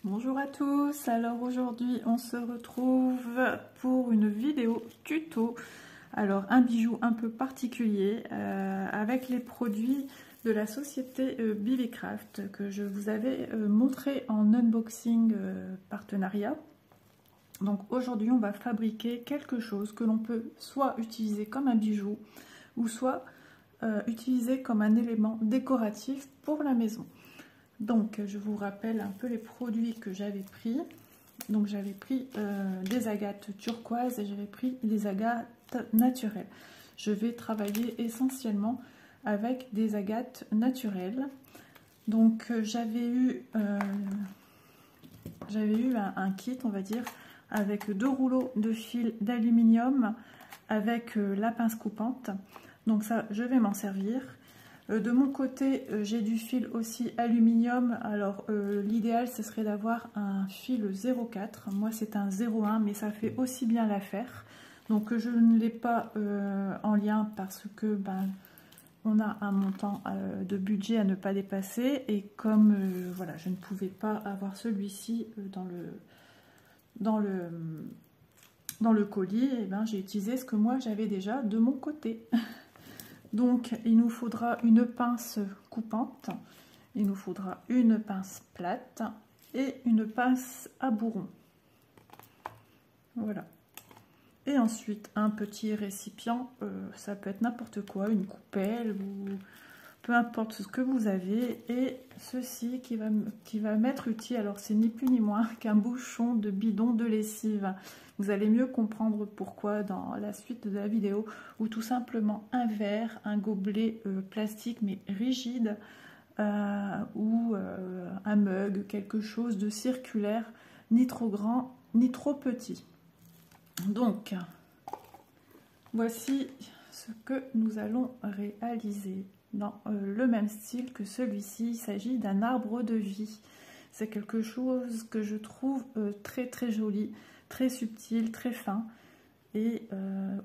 Bonjour à tous, alors aujourd'hui on se retrouve pour une vidéo tuto. Alors un bijou un peu particulier avec les produits de la société Billycraft que je vous avais montré en unboxing partenariat. Donc aujourd'hui on va fabriquer quelque chose que l'on peut soit utiliser comme un bijou ou soit utiliser comme un élément décoratif pour la maison. Donc je vous rappelle un peu les produits que j'avais pris. Donc j'avais pris des agates turquoises et j'avais pris des agates naturelles. Je vais travailler essentiellement avec des agates naturelles. Donc j'avais eu un kit, on va dire, avec 2 rouleaux de fil d'aluminium avec la pince coupante. Donc ça, je vais m'en servir. De mon côté, j'ai du fil aussi aluminium. Alors l'idéal, ce serait d'avoir un fil 0,4. Moi, c'est un 0,1, mais ça fait aussi bien l'affaire. Donc je ne l'ai pas en lien parce que on a un montant de budget à ne pas dépasser. Et comme voilà, je ne pouvais pas avoir celui-ci dans le colis, et j'ai utilisé ce que moi j'avais déjà de mon côté. Donc il nous faudra une pince coupante, il nous faudra une pince plate et une pince à bourron. Voilà. Et ensuite un petit récipient, ça peut être n'importe quoi, une coupelle ou peu importe ce que vous avez. Et ceci qui va m'être utile, alors c'est ni plus ni moins qu'un bouchon de bidon de lessive. Vous allez mieux comprendre pourquoi dans la suite de la vidéo, ou tout simplement un verre, un gobelet plastique mais rigide, ou un mug, quelque chose de circulaire, ni trop grand ni trop petit. Donc voici ce que nous allons réaliser dans le même style que celui-ci. Il s'agit d'un arbre de vie. C'est quelque chose que je trouve très très joli, très subtil, très fin et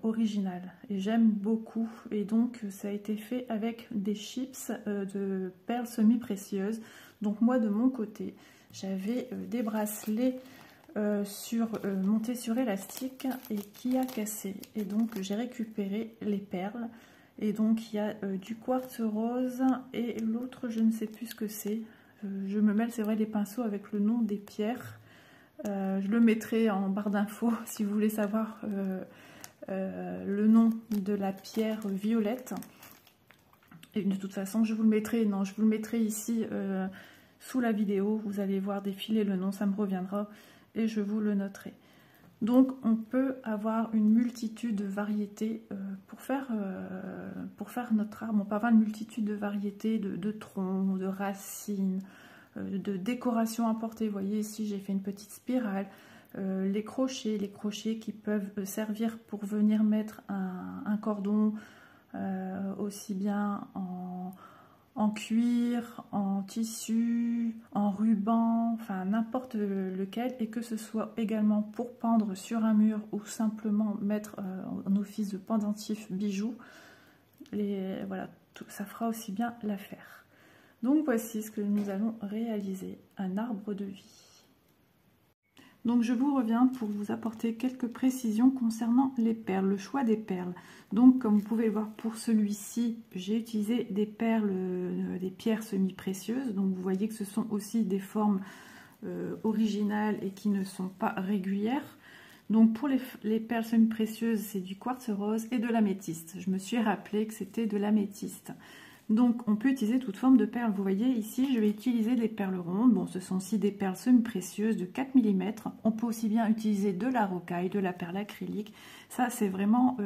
original. Et j'aime beaucoup. Et donc ça a été fait avec des chips de perles semi-précieuses. Donc moi de mon côté, j'avais des bracelets montés sur élastique et qui a cassé. Et donc j'ai récupéré les perles. Et donc il y a du quartz rose et l'autre je ne sais plus ce que c'est. Je me mêle, c'est vrai, les pinceaux avec le nom des pierres. Je le mettrai en barre d'infos si vous voulez savoir le nom de la pierre violette. Et de toute façon, je vous le mettrai, non, je vous le mettrai ici sous la vidéo. Vous allez voir défiler le nom, ça me reviendra et je vous le noterai. Donc on peut avoir une multitude de variétés pour faire notre arbre. On peut avoir une multitude de variétés de troncs, de racines, de décorations apportées. Vous voyez ici j'ai fait une petite spirale. Les crochets qui peuvent servir pour venir mettre un cordon aussi bien en cuir, en tissu, en ruban, enfin n'importe lequel, et que ce soit également pour pendre sur un mur ou simplement mettre en office de pendentif bijoux. Voilà, ça fera aussi bien l'affaire. Donc voici ce que nous allons réaliser, un arbre de vie. Donc je vous reviens pour vous apporter quelques précisions concernant les perles, le choix des perles. Donc comme vous pouvez le voir pour celui-ci, j'ai utilisé des perles, des pierres semi-précieuses. Donc vous voyez que ce sont aussi des formes originales et qui ne sont pas régulières. Donc pour les perles semi-précieuses, c'est du quartz rose et de l'améthyste. Je me suis rappelé que c'était de l'améthyste. Donc on peut utiliser toute forme de perles. Vous voyez ici je vais utiliser des perles rondes. Bon, ce sont aussi des perles semi-précieuses de 4 mm. On peut aussi bien utiliser de la rocaille, de la perle acrylique. Ça c'est vraiment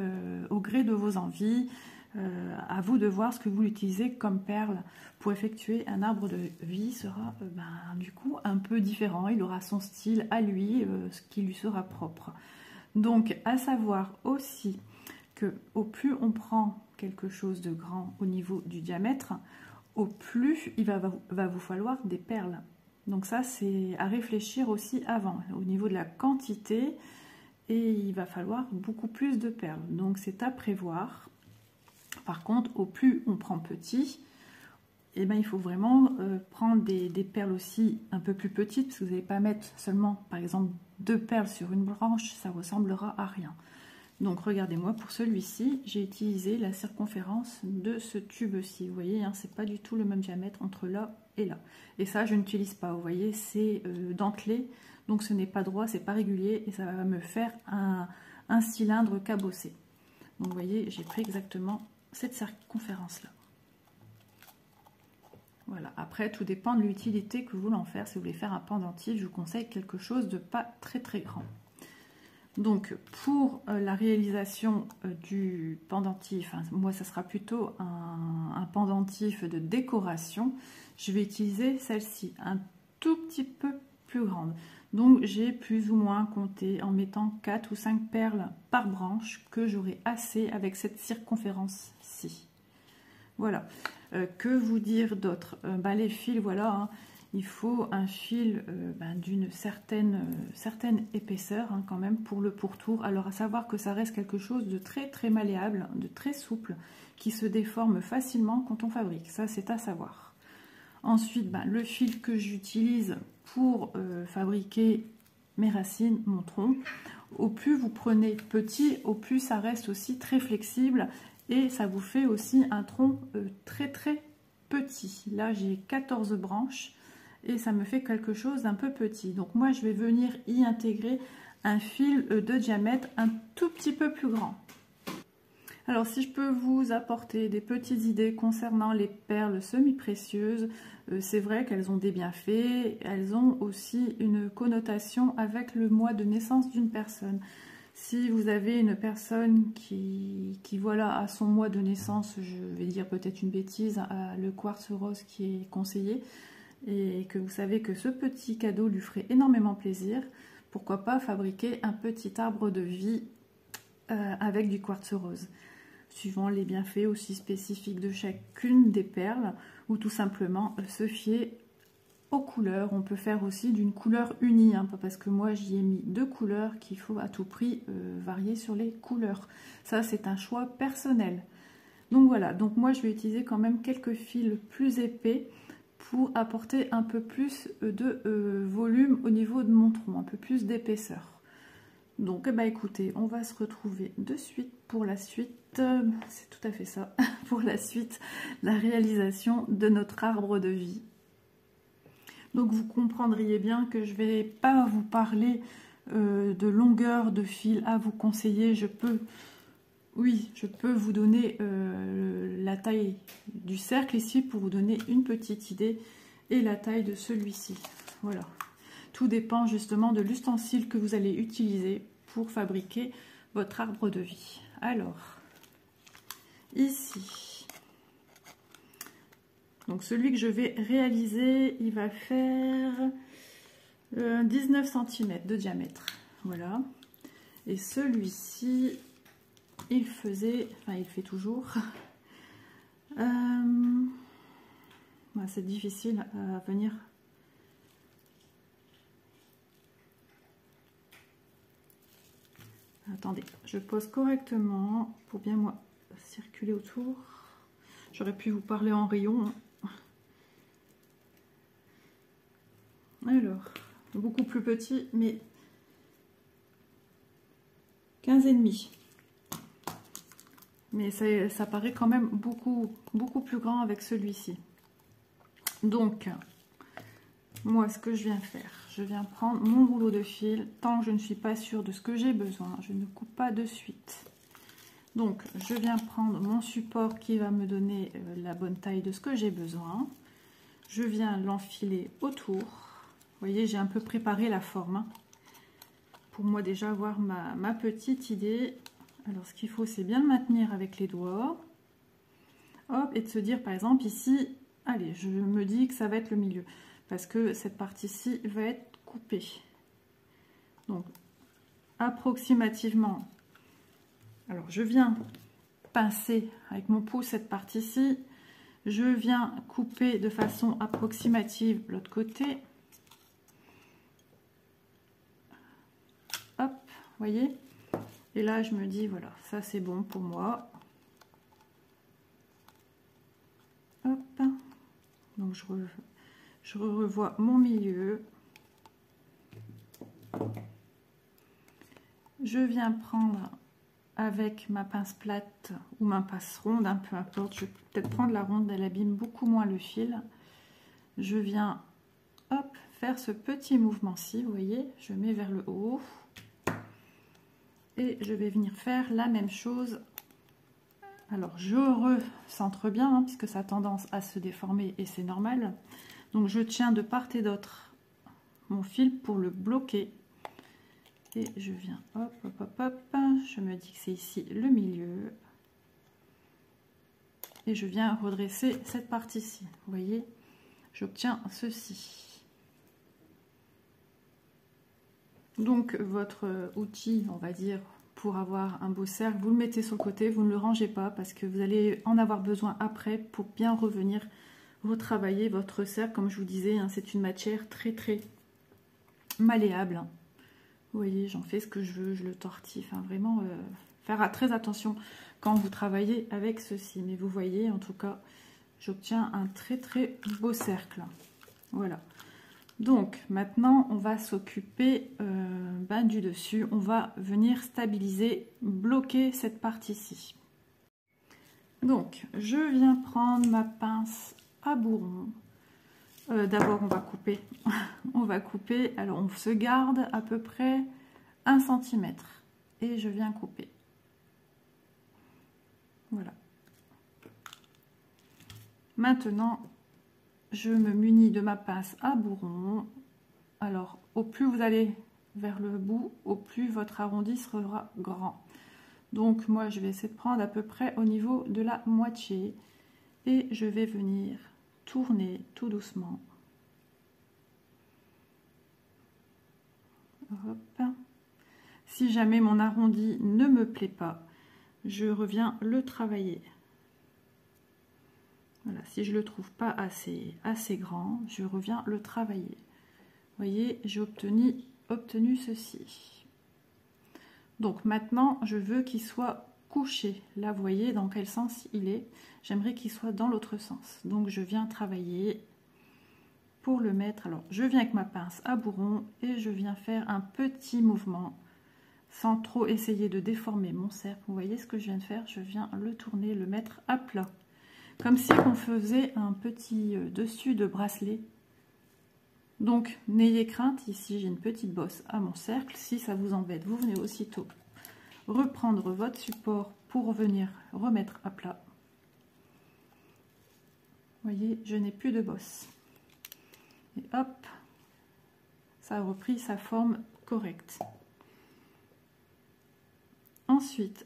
au gré de vos envies. À vous de voir ce que vous utilisez comme perle pour effectuer un arbre de vie. Sera du coup un peu différent. Il aura son style à lui, ce qui lui sera propre. Donc à savoir aussi que au plus on prend quelque chose de grand au niveau du diamètre, au plus il va vous falloir des perles. Donc ça c'est à réfléchir aussi avant, au niveau de la quantité, et il va falloir beaucoup plus de perles. Donc c'est à prévoir. Par contre, au plus on prend petit, et ben, il faut vraiment prendre des perles aussi un peu plus petites, parce que vous n'allez pas mettre seulement, par exemple, 2 perles sur une branche, ça ressemblera à rien. Donc regardez-moi, pour celui-ci, j'ai utilisé la circonférence de ce tube-ci. Vous voyez, hein, c'est pas du tout le même diamètre entre là et là. Et ça, je n'utilise pas. Vous voyez, c'est dentelé, donc ce n'est pas droit, c'est pas régulier, et ça va me faire un cylindre cabossé. Donc vous voyez, j'ai pris exactement cette circonférence-là. Voilà, après, tout dépend de l'utilité que vous voulez en faire. Si vous voulez faire un pendentif, je vous conseille quelque chose de pas très très grand. Donc, pour la réalisation du pendentif, hein, moi, ça sera plutôt un pendentif de décoration. Je vais utiliser celle-ci, un tout petit peu plus grande. Donc, j'ai plus ou moins compté en mettant 4 ou 5 perles par branche que j'aurai assez avec cette circonférence-ci. Voilà. Que vous dire d'autre? Les fils, voilà, hein. Il faut un fil d'une certaine épaisseur, hein, quand même, pour le pourtour. Alors, à savoir que ça reste quelque chose de très très malléable, de très souple, qui se déforme facilement quand on fabrique. Ça, c'est à savoir. Ensuite, le fil que j'utilise pour fabriquer mes racines, mon tronc, au plus vous prenez petit, au plus ça reste aussi très flexible. Et ça vous fait aussi un tronc très très petit. Là, j'ai 14 branches et ça me fait quelque chose d'un peu petit. Donc moi, je vais venir y intégrer un fil de diamètre un tout petit peu plus grand. Alors, si je peux vous apporter des petites idées concernant les perles semi-précieuses, c'est vrai qu'elles ont des bienfaits. Elles ont aussi une connotation avec le mois de naissance d'une personne. Si vous avez une personne qui voilà, a son mois de naissance, je vais dire peut-être une bêtise, a le quartz rose qui est conseillé, et que vous savez que ce petit cadeau lui ferait énormément plaisir, pourquoi pas fabriquer un petit arbre de vie avec du quartz rose, suivant les bienfaits aussi spécifiques de chacune des perles, ou tout simplement se fier aux couleurs. On peut faire aussi d'une couleur unie, hein, parce que moi j'y ai mis 2 couleurs qu'il faut à tout prix varier sur les couleurs. Ça, c'est un choix personnel. Donc voilà, donc moi je vais utiliser quand même quelques fils plus épais pour apporter un peu plus de volume au niveau de mon tronc, un peu plus d'épaisseur. Donc écoutez, on va se retrouver de suite pour la suite, c'est tout à fait ça, pour la suite, la réalisation de notre arbre de vie. Donc vous comprendriez bien que je ne vais pas vous parler de longueur de fil à vous conseiller. Je peux vous donner la taille du cercle ici pour vous donner une petite idée, et la taille de celui-ci. Voilà. Tout dépend justement de l'ustensile que vous allez utiliser pour fabriquer votre arbre de vie. Alors, ici, donc celui que je vais réaliser, il va faire 19 cm de diamètre. Voilà. Et celui-ci, il faisait, enfin il fait toujours, c'est difficile à venir. Attendez, je pose correctement pour bien moi circuler autour. J'aurais pu vous parler en rayon. Alors, beaucoup plus petit, mais 15,5. Mais ça paraît quand même beaucoup plus grand avec celui-ci. Donc, moi, ce que je viens faire, je viens prendre mon rouleau de fil. Tant que je ne suis pas sûre de ce que j'ai besoin, je ne coupe pas de suite. Donc, je viens prendre mon support qui va me donner la bonne taille de ce que j'ai besoin. Je viens l'enfiler autour. Vous voyez, j'ai un peu préparé la forme, hein, pour moi déjà avoir ma petite idée. Alors, ce qu'il faut, c'est bien le maintenir avec les doigts. Hop, et de se dire, par exemple, ici, allez, je me dis que ça va être le milieu, parce que cette partie-ci va être coupée. Donc, approximativement, alors je viens pincer avec mon pouce cette partie-ci, je viens couper de façon approximative l'autre côté. Hop, vous voyez? Et là, je me dis, voilà, ça c'est bon pour moi. Hop. Donc je revois mon milieu. Je viens prendre avec ma pince plate ou ma pince ronde, hein, peu importe, je vais peut-être prendre la ronde, elle abîme beaucoup moins le fil. Je viens, hop, faire ce petit mouvement-ci, vous voyez, je mets vers le haut. Et je vais venir faire la même chose. Alors, je recentre bien, hein, puisque ça a tendance à se déformer et c'est normal. Donc, je tiens de part et d'autre mon fil pour le bloquer. Et je viens, hop, hop, hop, hop. Je me dis que c'est ici le milieu. Et je viens redresser cette partie-ci. Vous voyez, j'obtiens ceci. Donc, votre outil, on va dire, pour avoir un beau cercle, vous le mettez sur le côté, vous ne le rangez pas parce que vous allez en avoir besoin après pour bien revenir retravailler votre cercle. Comme je vous disais, hein, c'est une matière très très malléable. Hein. Vous voyez, j'en fais ce que je veux, je le tortille. Enfin, vraiment, faire très attention quand vous travaillez avec ceci. Mais vous voyez, en tout cas, j'obtiens un très très beau cercle. Voilà. Donc maintenant on va s'occuper du dessus, on va venir stabiliser, bloquer cette partie-ci. Donc je viens prendre ma pince à bourron. D'abord on va couper, on va couper, alors on se garde à peu près 1 cm et je viens couper. Voilà. Maintenant je me munis de ma pince à bourron. Alors, au plus vous allez vers le bout, au plus votre arrondi sera grand. Donc, moi, je vais essayer de prendre à peu près au niveau de la moitié. Et je vais venir tourner tout doucement. Hop. Si jamais mon arrondi ne me plaît pas, je reviens le travailler. Voilà, si je ne le trouve pas assez grand, je reviens le travailler. Vous voyez, j'ai obtenu ceci. Donc maintenant, je veux qu'il soit couché. Là, vous voyez dans quel sens il est. J'aimerais qu'il soit dans l'autre sens. Donc je viens travailler pour le mettre. Alors, je viens avec ma pince à bourron et je viens faire un petit mouvement sans trop essayer de déformer mon cercle. Vous voyez ce que je viens de faire? Je viens le tourner, le mettre à plat. Comme si on faisait un petit dessus de bracelet. Donc, n'ayez crainte, ici j'ai une petite bosse à mon cercle. Si ça vous embête, vous venez aussitôt reprendre votre support pour venir remettre à plat. Vous voyez, je n'ai plus de bosse. Et hop, ça a repris sa forme correcte. Ensuite,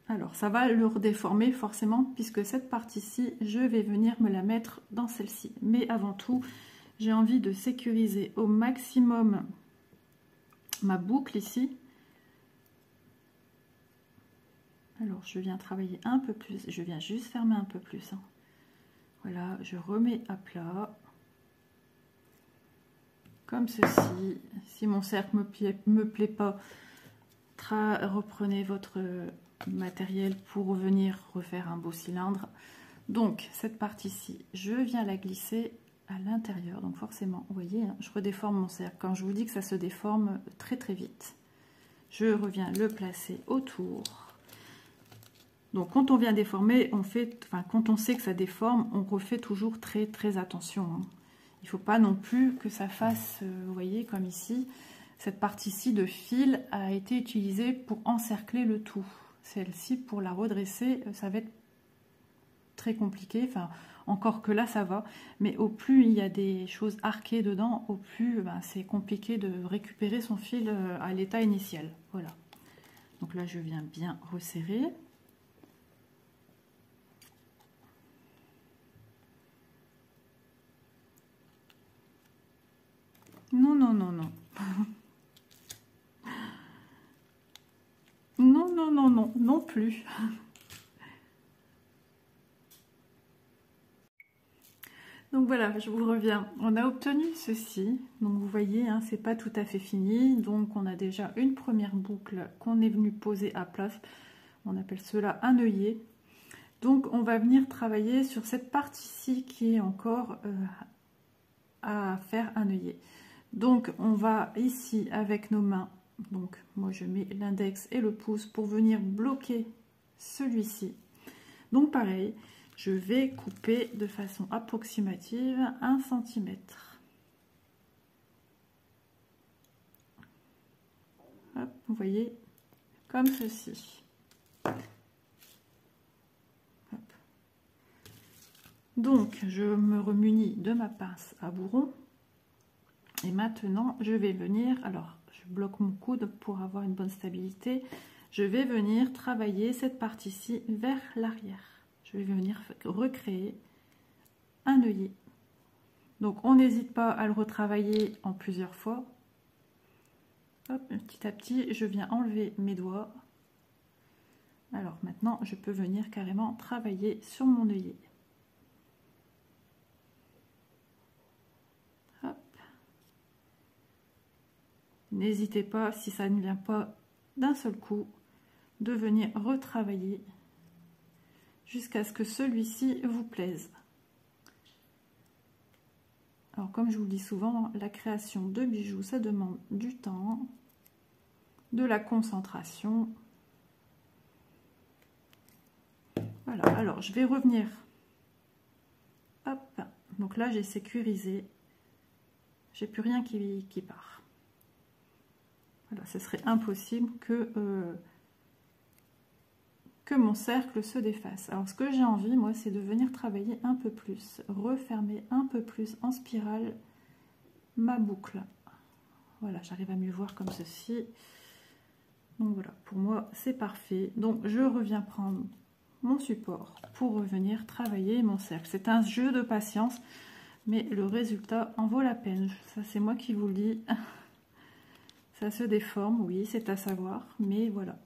alors ça va le redéformer forcément puisque cette partie-ci, je vais venir me la mettre dans celle-ci. Mais avant tout, j'ai envie de sécuriser au maximum ma boucle ici. Alors je viens travailler un peu plus, je viens juste fermer un peu plus. Hein. Voilà, je remets à plat. Comme ceci. Si mon cercle me plaît pas, reprenez votre matériel pour venir refaire un beau cylindre. Donc cette partie-ci, je viens la glisser à l'intérieur. Donc forcément, vous voyez, hein, je redéforme mon cercle. Quand je vous dis que ça se déforme très très vite, je reviens le placer autour. Donc quand on vient déformer, on fait, enfin quand on sait que ça déforme, on refait toujours très très attention. Hein. Il ne faut pas non plus que ça fasse, vous voyez, comme ici, cette partie-ci de fil a été utilisée pour encercler le tout. Celle-ci, pour la redresser, ça va être très compliqué. Enfin, encore que là, ça va. Mais au plus il y a des choses arquées dedans, au plus c'est compliqué de récupérer son fil à l'état initial. Voilà. Donc là, je viens bien resserrer. Non, non, non, non. Non, non, non, non, non plus. Donc voilà, je vous reviens. On a obtenu ceci. Donc vous voyez, hein, c'est pas tout à fait fini. Donc on a déjà une première boucle qu'on est venu poser à plat. On appelle cela un œillet. Donc on va venir travailler sur cette partie-ci qui est encore à faire un œillet. Donc on va ici avec nos mains, donc moi je mets l'index et le pouce pour venir bloquer celui-ci. Donc pareil, je vais couper de façon approximative 1 cm. Hop, vous voyez, comme ceci. Hop. Donc je me remunis de ma pince à bourron. Et maintenant, je vais venir, alors je bloque mon coude pour avoir une bonne stabilité, je vais venir travailler cette partie-ci vers l'arrière. Je vais venir recréer un œillet. Donc on n'hésite pas à le retravailler en plusieurs fois. Hop, petit à petit, je viens enlever mes doigts. Alors maintenant, je peux venir carrément travailler sur mon œillet. N'hésitez pas, si ça ne vient pas d'un seul coup, de venir retravailler jusqu'à ce que celui-ci vous plaise. Alors comme je vous le dis souvent, la création de bijoux, ça demande du temps, de la concentration. Voilà, alors je vais revenir. Hop, donc là j'ai sécurisé. J'ai plus rien qui part. Voilà, ce serait impossible que mon cercle se défasse. Alors ce que j'ai envie, moi, c'est de venir travailler un peu plus, refermer un peu plus en spirale ma boucle. Voilà, j'arrive à mieux voir comme ceci. Donc voilà, pour moi, c'est parfait. Donc je reviens prendre mon support pour revenir travailler mon cercle. C'est un jeu de patience, mais le résultat en vaut la peine. Ça, c'est moi qui vous le dis. Ça se déforme, oui, c'est à savoir, mais voilà.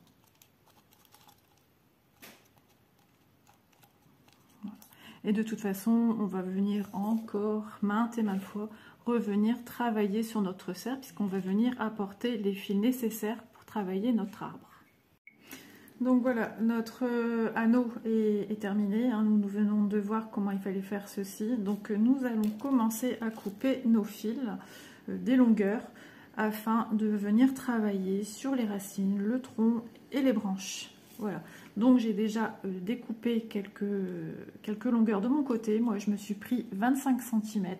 Voilà. Et de toute façon, on va venir encore maintes et maintes fois revenir travailler sur notre cercle, puisqu'on va venir apporter les fils nécessaires pour travailler notre arbre. Donc voilà, notre anneau est terminé. Hein. Nous venons de voir comment il fallait faire ceci. Donc nous allons commencer à couper nos fils des longueurs, afin de venir travailler sur les racines, le tronc et les branches. Voilà, donc j'ai déjà découpé quelques longueurs de mon côté. Moi je me suis pris 25 cm,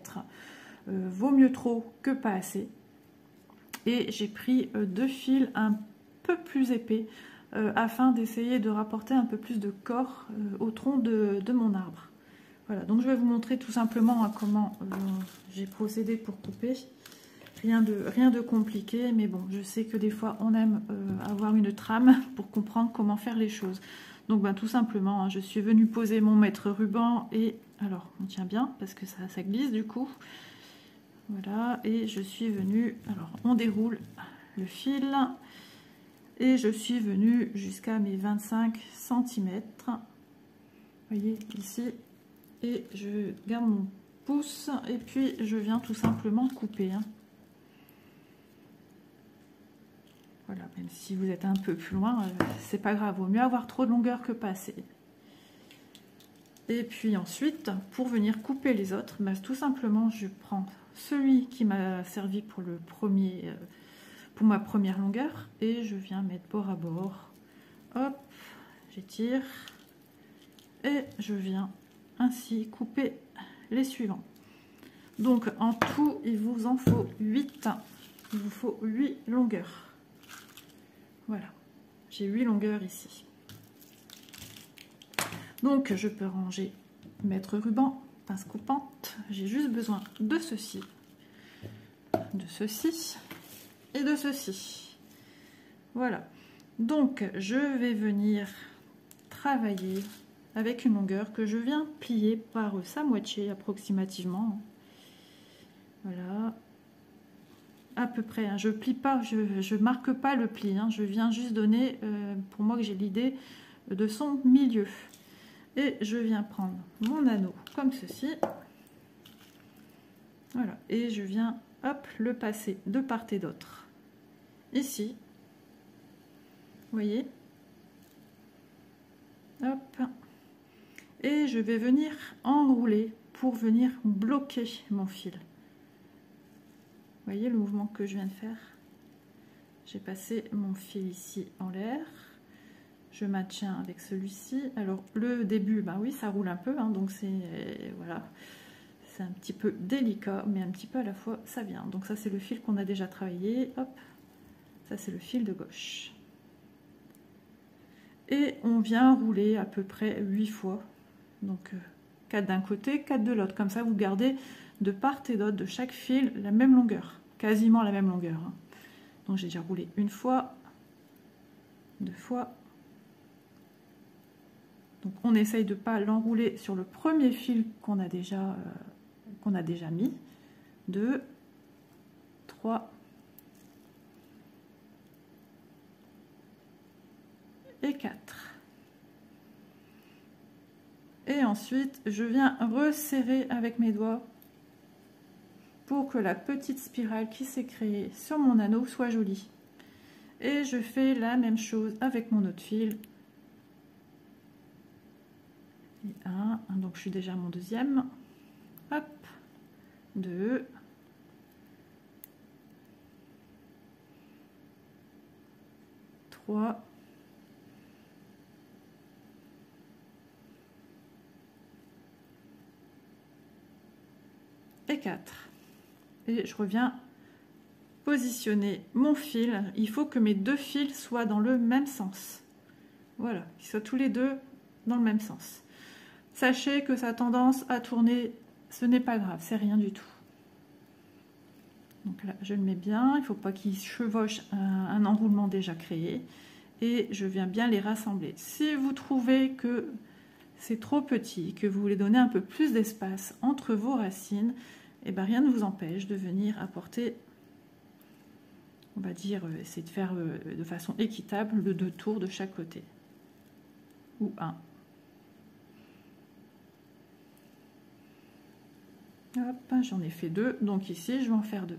vaut mieux trop que pas assez. Et j'ai pris deux fils un peu plus épais afin d'essayer de rapporter un peu plus de corps au tronc de mon arbre. Voilà, donc je vais vous montrer tout simplement hein, comment j'ai procédé pour couper. Rien de compliqué, mais bon, je sais que des fois on aime avoir une trame pour comprendre comment faire les choses. Donc ben, tout simplement, hein, je suis venue poser mon mètre ruban et alors on tient bien parce que ça glisse du coup. Voilà, et je suis venue, alors on déroule le fil et je suis venue jusqu'à mes 25 cm. Vous voyez ici, et je garde mon pouce et puis je viens tout simplement couper. Hein. Voilà, même si vous êtes un peu plus loin, c'est pas grave, vaut mieux avoir trop de longueur que pas assez. Et puis ensuite, pour venir couper les autres, bah, tout simplement, je prends celui qui m'a servi pour le premier, pour ma première longueur, et je viens mettre bord à bord. Hop, j'étire et je viens ainsi couper les suivants. Donc en tout, il vous en faut 8. Il vous faut 8 longueurs. Voilà, j'ai 8 longueurs ici. Donc je peux ranger, mettre ruban, pince coupante. J'ai juste besoin de ceci et de ceci. Voilà. Donc je vais venir travailler avec une longueur que je viens plier par sa moitié approximativement. Voilà. À peu près, hein. Je plie pas, je marque pas le pli, hein. Je viens juste donner, pour moi que j'ai l'idée de son milieu. Et je viens prendre mon anneau comme ceci. Voilà, et je viens, hop, le passer de part et d'autre. Ici, vous voyez, hop, et je vais venir enrouler pour venir bloquer mon fil. Vous voyez le mouvement que je viens de faire? J'ai passé mon fil ici en l'air, je maintiens avec celui-ci. Alors le début, bah oui, ça roule un peu, hein, donc c'est voilà, c'est un petit peu délicat, mais un petit peu à la fois ça vient. Donc ça c'est le fil qu'on a déjà travaillé, hop, ça c'est le fil de gauche. Et on vient rouler à peu près 8 fois, donc 4 d'un côté, 4 de l'autre, comme ça vous gardez de part et d'autre de chaque fil la même longueur, quasiment la même longueur, hein. Donc j'ai déjà roulé une fois, 2 fois. Donc on essaye de ne pas l'enrouler sur le premier fil qu'on a déjà mis. 2, 3 et 4. Et ensuite je viens resserrer avec mes doigts pour que la petite spirale qui s'est créée sur mon anneau soit jolie. Et je fais la même chose avec mon autre fil. Et donc je suis déjà à mon deuxième. Hop, 2. 3. Et 4. Et je reviens positionner mon fil. Il faut que mes deux fils soient dans le même sens. Voilà, qu'ils soient tous les deux dans le même sens. Sachez que ça a tendance à tourner, ce n'est pas grave, c'est rien du tout. Donc là, je le mets bien, il ne faut pas qu'il chevauche un enroulement déjà créé. Et je viens bien les rassembler. Si vous trouvez que c'est trop petit, que vous voulez donner un peu plus d'espace entre vos racines, et bien rien ne vous empêche de venir apporter, on va dire, essayer de faire de façon équitable le 2 tours de chaque côté. Ou un. Hop, j'en ai fait 2, donc ici je vais en faire 2.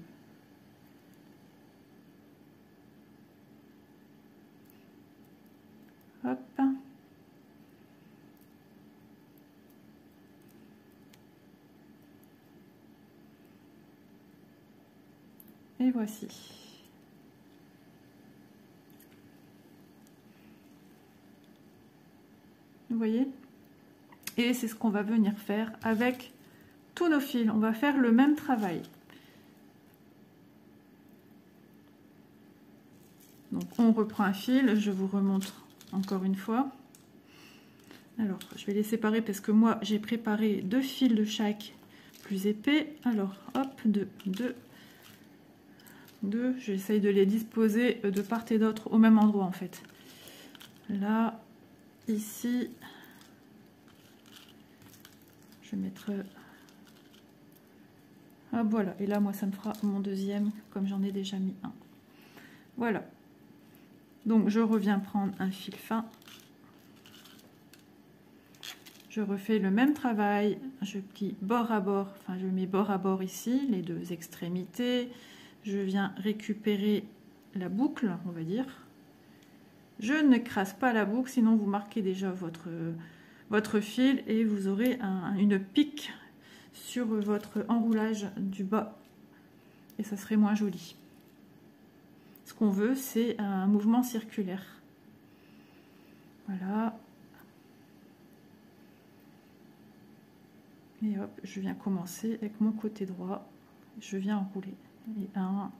Hop. Et voici. Vous voyez? Et c'est ce qu'on va venir faire avec tous nos fils. On va faire le même travail. Donc on reprend un fil, je vous remontre encore une fois. Alors je vais les séparer parce que moi j'ai préparé 2 fils de chaque plus épais. Alors hop, 2, 2. J'essaye de les disposer de part et d'autre au même endroit en fait. Là, ici, je vais mettre... Ah voilà, et là moi ça me fera mon deuxième comme j'en ai déjà mis un. Voilà. Donc je reviens prendre un fil fin. Je refais le même travail, je plie bord à bord, enfin je mets bord à bord ici, les 2 extrémités. Je viens récupérer la boucle, on va dire. Je ne crasse pas la boucle, sinon vous marquez déjà votre fil et vous aurez une pique sur votre enroulage du bas. Et ça serait moins joli. Ce qu'on veut, c'est un mouvement circulaire. Voilà. Et hop, je viens commencer avec mon côté droit. Je viens enrouler. Et 1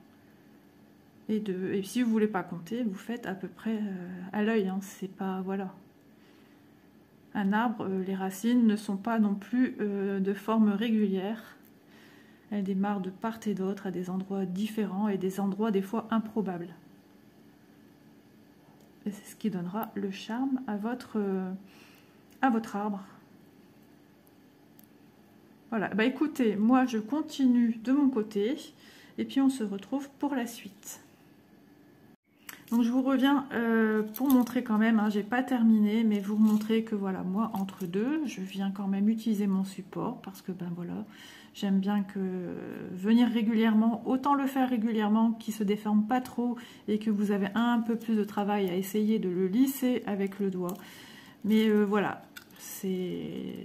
et 2. Et si vous voulez pas compter, vous faites à peu près à l'œil, hein, c'est pas, voilà. Un arbre, les racines ne sont pas non plus de forme régulière. Elles démarrent de part et d'autre à des endroits différents et des endroits des fois improbables. Et c'est ce qui donnera le charme à votre arbre. Voilà, bah écoutez, moi je continue de mon côté et puis on se retrouve pour la suite. Donc je vous reviens pour montrer quand même, hein, j'ai pas terminé, mais vous montrer que voilà, moi entre deux, je viens quand même utiliser mon support parce que ben voilà, j'aime bien que venir régulièrement, autant le faire régulièrement, qu'il se déforme pas trop et que vous avez un peu plus de travail à essayer de le lisser avec le doigt. Mais voilà,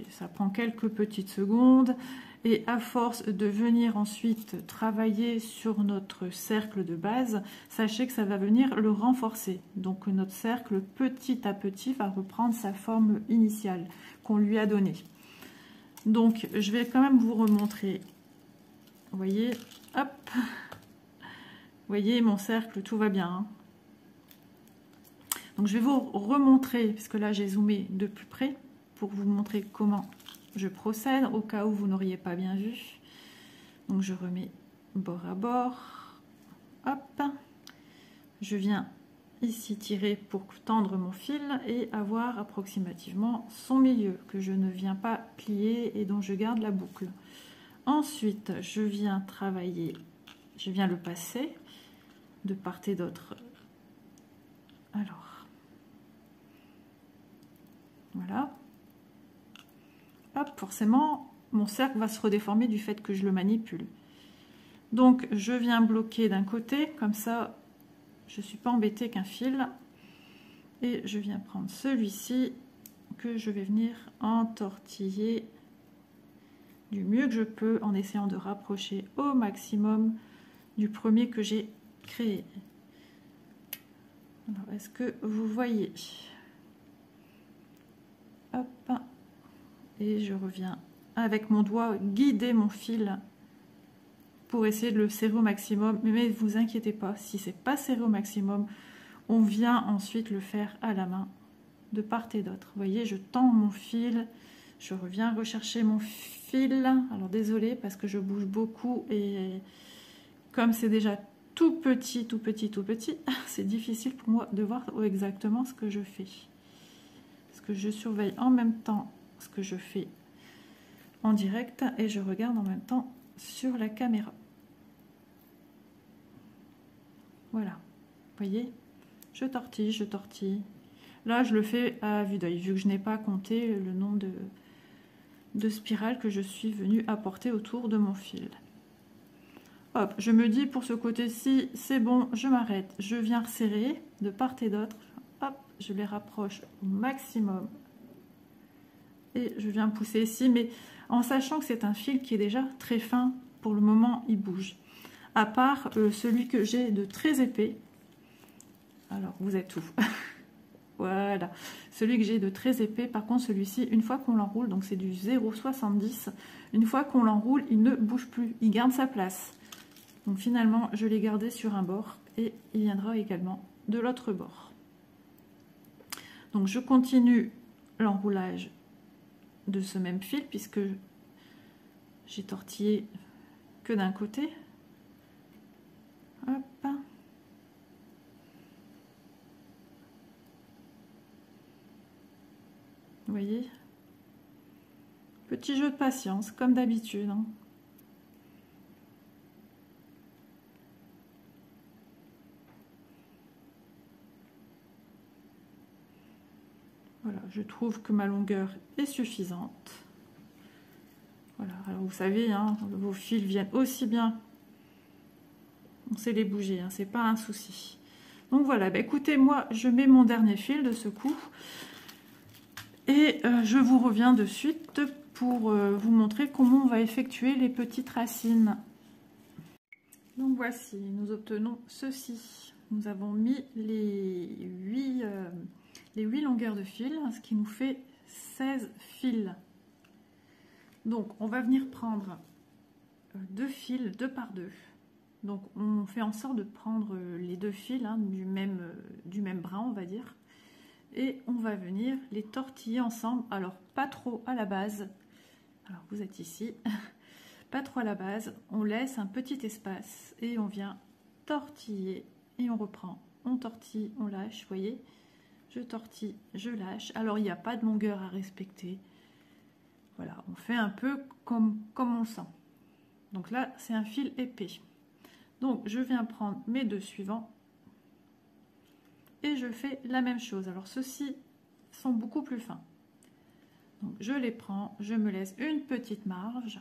ça prend quelques petites secondes. Et à force de venir ensuite travailler sur notre cercle de base, sachez que ça va venir le renforcer. Donc notre cercle petit à petit va reprendre sa forme initiale qu'on lui a donnée. Donc je vais quand même vous remontrer. Vous voyez, hop. Vous voyez mon cercle, tout va bien. Hein. Donc je vais vous remontrer, puisque là j'ai zoomé de plus près, pour vous montrer comment je procède, au cas où vous n'auriez pas bien vu. Donc je remets bord à bord. Hop. Je viens ici tirer pour tendre mon fil et avoir approximativement son milieu, que je ne viens pas plier et dont je garde la boucle. Ensuite, je viens travailler, je viens le passer de part et d'autre. Alors, voilà. Hop, forcément, mon cercle va se redéformer du fait que je le manipule. Donc, je viens bloquer d'un côté, comme ça, je ne suis pas embêtée qu'un fil. Et je viens prendre celui-ci, que je vais venir entortiller du mieux que je peux, en essayant de rapprocher au maximum du premier que j'ai créé. Alors, est-ce que vous voyez? Hop. Et je reviens avec mon doigt guider mon fil pour essayer de le serrer au maximum. Mais ne vous inquiétez pas, si c'est pas serré au maximum, on vient ensuite le faire à la main de part et d'autre. Vous voyez, je tends mon fil, je reviens rechercher mon fil. Alors désolé parce que je bouge beaucoup et comme c'est déjà tout petit, c'est difficile pour moi de voir exactement ce que je fais. Parce que je surveille en même temps ce que je fais en direct et je regarde en même temps sur la caméra. Voilà, vous voyez, je tortille. Là, je le fais à vue d'œil, vu que je n'ai pas compté le nombre de spirales que je suis venue apporter autour de mon fil. Hop, je me dis pour ce côté-ci, c'est bon, je m'arrête. Je viens resserrer de part et d'autre. Hop, je les rapproche au maximum. Et je viens pousser ici, mais en sachant que c'est un fil qui est déjà très fin, pour le moment il bouge. À part celui que j'ai de très épais. Alors, vous êtes où? Voilà, celui que j'ai de très épais. Par contre, celui-ci, une fois qu'on l'enroule, donc c'est du 0,70, une fois qu'on l'enroule, il ne bouge plus, il garde sa place. Donc finalement, je l'ai gardé sur un bord et il viendra également de l'autre bord. Donc je continue l'enroulage de ce même fil puisque j'ai tortillé que d'un côté. Hop. Vous voyez, petit jeu de patience comme d'habitude. Hein. Voilà, je trouve que ma longueur est suffisante. Voilà, alors vous savez, hein, vos fils viennent aussi bien. On sait les bouger, hein, c'est pas un souci. Donc voilà, bah écoutez, moi je mets mon dernier fil de ce coup. Et je vous reviens de suite pour vous montrer comment on va effectuer les petites racines. Donc voici, nous obtenons ceci. Nous avons mis les 8 longueurs de fil, ce qui nous fait 16 fils. Donc on va venir prendre 2 fils 2 par 2. Donc on fait en sorte de prendre les 2 fils hein, du même brin, on va dire. Et on va venir les tortiller ensemble, alors pas trop à la base, alors vous êtes ici, pas trop à la base, on laisse un petit espace et on vient tortiller et on reprend, on tortille, on lâche, vous voyez, je tortille, je lâche, alors il n'y a pas de longueur à respecter, voilà, on fait un peu comme on le sent, donc là c'est un fil épais, donc je viens prendre mes 2 suivants, et je fais la même chose. Alors ceux-ci sont beaucoup plus fins. Donc je les prends, je me laisse une petite marge.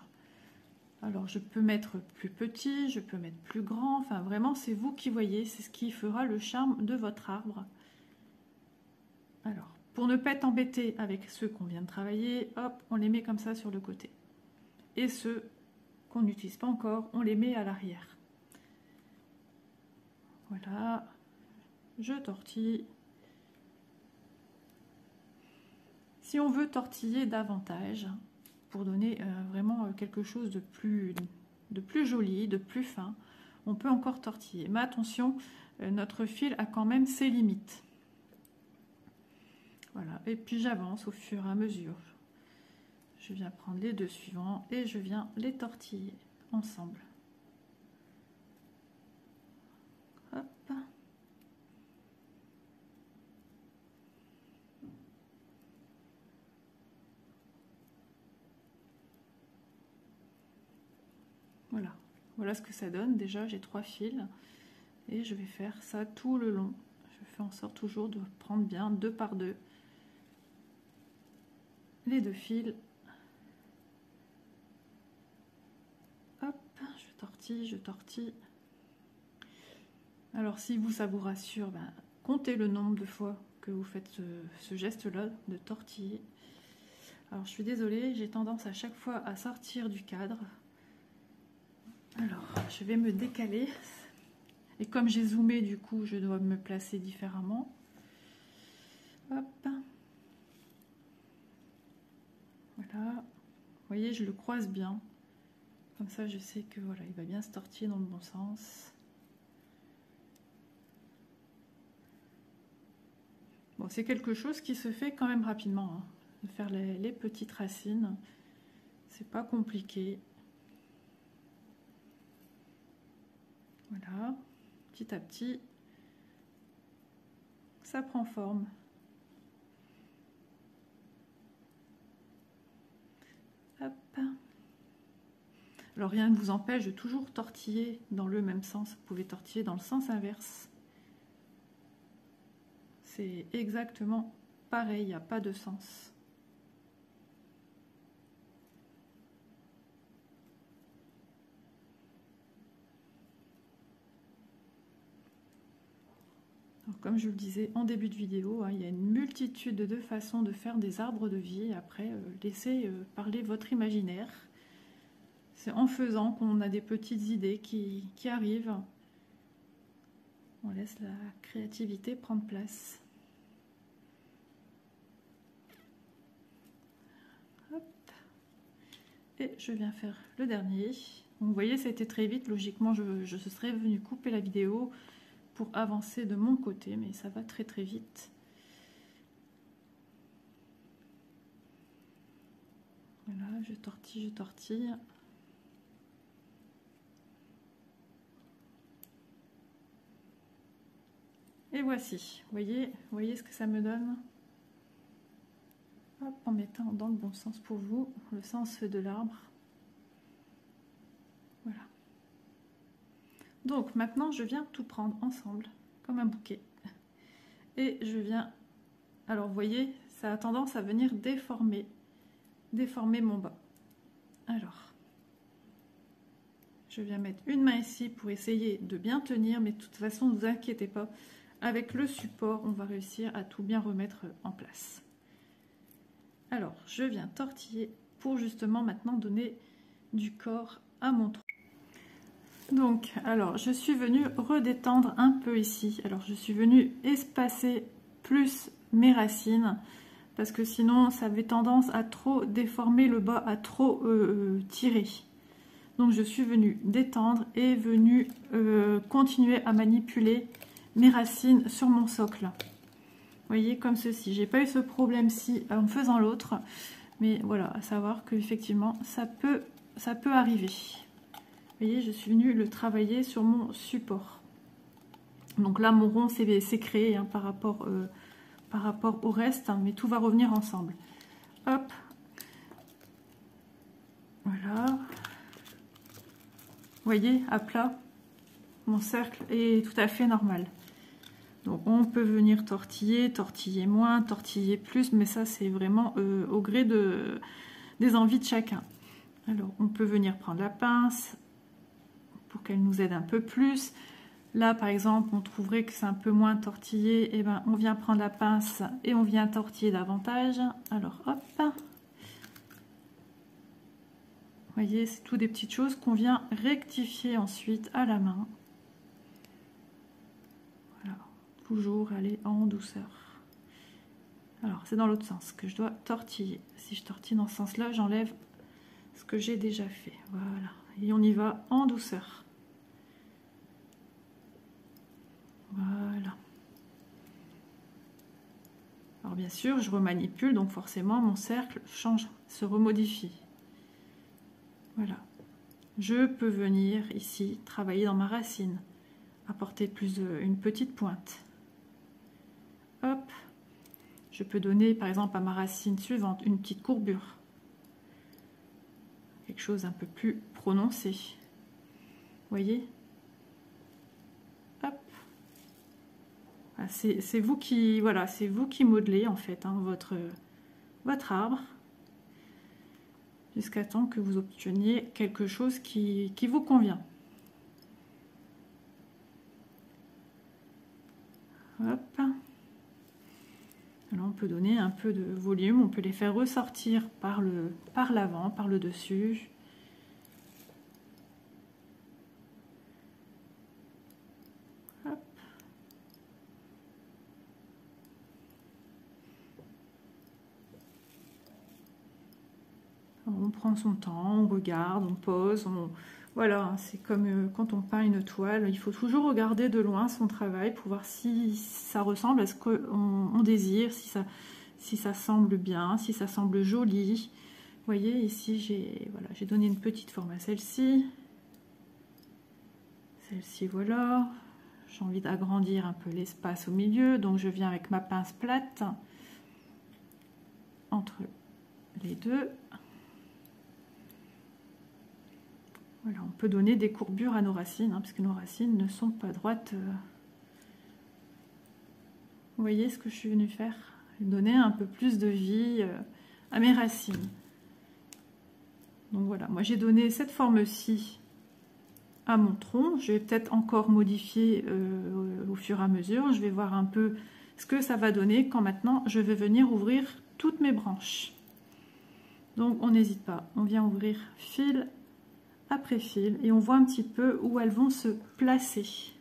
Alors je peux mettre plus petit, je peux mettre plus grand. Enfin vraiment c'est vous qui voyez, c'est ce qui fera le charme de votre arbre. Alors Pour ne pas être embêté avec ceux qu'on vient de travailler, hop, on les met comme ça sur le côté. Et ceux qu'on n'utilise pas encore, on les met à l'arrière. Voilà, je tortille. Si on veut tortiller davantage, pour donner vraiment quelque chose de plus joli, de plus fin, on peut encore tortiller. Mais attention, notre fil a quand même ses limites. Voilà, et puis j'avance au fur et à mesure. Je viens prendre les deux suivants et je viens les tortiller ensemble. Hop. Voilà, voilà ce que ça donne. Déjà, j'ai 3 fils et je vais faire ça tout le long. Je fais en sorte toujours de prendre bien 2 par 2 les 2 fils. Hop, je tortille, je tortille. Alors, si vous, ça vous rassure, ben, comptez le nombre de fois que vous faites ce geste-là de tortiller. Alors, je suis désolée, j'ai tendance à chaque fois à sortir du cadre. Alors, je vais me décaler. Et comme j'ai zoomé, du coup, je dois me placer différemment. Hop. Voilà. Vous voyez, je le croise bien. Comme ça, je sais que voilà, il va bien se tortiller dans le bon sens. Bon, c'est quelque chose qui se fait quand même rapidement, hein, de faire les petites racines. C'est pas compliqué. Voilà, petit à petit, ça prend forme. Hop. Alors rien ne vous empêche de toujours tortiller dans le même sens. Vous pouvez tortiller dans le sens inverse. C'est exactement pareil, il n'y a pas de sens. Alors, comme je le disais en début de vidéo, hein, il y a une multitude de façons de faire des arbres de vie. Après, laissez parler votre imaginaire. C'est en faisant qu'on a des petites idées qui arrivent. On laisse la créativité prendre place. Hop. Et je viens faire le dernier. Donc, vous voyez, ça a été très vite. Logiquement, je serais venue couper la vidéo pour avancer de mon côté, mais ça va très très vite. Voilà, je tortille, je tortille. Et voici, vous voyez ce que ça me donne? Hop, en mettant dans le bon sens pour vous, le sens de l'arbre. Voilà. Donc maintenant, je viens tout prendre ensemble, comme un bouquet. Et je viens... Alors, vous voyez, ça a tendance à venir déformer mon bas. Alors, je viens mettre une main ici pour essayer de bien tenir, mais de toute façon, ne vous inquiétez pas. Avec le support, on va réussir à tout bien remettre en place. Alors, je viens tortiller pour justement maintenant donner du corps à mon tronc. Donc, alors, je suis venue redétendre un peu ici. Alors, je suis venue espacer plus mes racines parce que sinon, ça avait tendance à trop déformer le bas, à trop tirer. Donc, je suis venue détendre et venue continuer à manipuler mes racines sur mon socle. Vous voyez, comme ceci. J'ai pas eu ce problème-ci en faisant l'autre, mais voilà, à savoir que effectivement ça peut arriver. Vous voyez, je suis venue le travailler sur mon support. Donc là, mon rond s'est créé hein, par rapport au reste, hein, mais tout va revenir ensemble. Hop, voilà. Vous voyez, à plat, mon cercle est tout à fait normal. Donc on peut venir tortiller, tortiller moins, tortiller plus, mais ça c'est vraiment au gré des envies de chacun. Alors on peut venir prendre la pince pour qu'elle nous aide un peu plus. Là, par exemple, on trouverait que c'est un peu moins tortillé. Et ben, on vient prendre la pince et on vient tortiller davantage. Alors, hop. Vous voyez, c'est tout des petites choses qu'on vient rectifier ensuite à la main. Voilà, toujours aller en douceur. Alors, c'est dans l'autre sens que je dois tortiller. Si je tortille dans ce sens-là, j'enlève ce que j'ai déjà fait. Voilà, et on y va en douceur. Voilà. Alors bien sûr, je remanipule, donc forcément mon cercle change, se remodifie. Voilà. Je peux venir ici travailler dans ma racine, apporter une petite pointe. Hop. Je peux donner par exemple à ma racine suivante une petite courbure. Quelque chose un peu plus prononcé. Vous voyez? Hop. C'est vous qui, voilà, c'est vous qui modelez en fait hein, votre arbre jusqu'à temps que vous obteniez quelque chose qui vous convient. Hop. Alors on peut donner un peu de volume, on peut les faire ressortir par l'avant, par le dessus. Hop. On prend son temps, on regarde, on pose, voilà, c'est comme quand on peint une toile, il faut toujours regarder de loin son travail pour voir si ça ressemble à ce qu'on désire, si ça semble bien, si ça semble joli. Vous voyez, ici, j'ai donné une petite forme à celle-ci. Celle-ci, voilà. J'ai envie d'agrandir un peu l'espace au milieu, donc je viens avec ma pince plate entre les deux. Voilà, on peut donner des courbures à nos racines, hein, parce que nos racines ne sont pas droites. Vous voyez ce que je suis venue faire? Donner un peu plus de vie à mes racines. Donc voilà, moi j'ai donné cette forme-ci à mon tronc. Je vais peut-être encore modifier au fur et à mesure. Je vais voir un peu ce que ça va donner quand maintenant je vais venir ouvrir toutes mes branches. Donc on n'hésite pas, on vient ouvrir fil après fil et on voit un petit peu où elles vont se placer.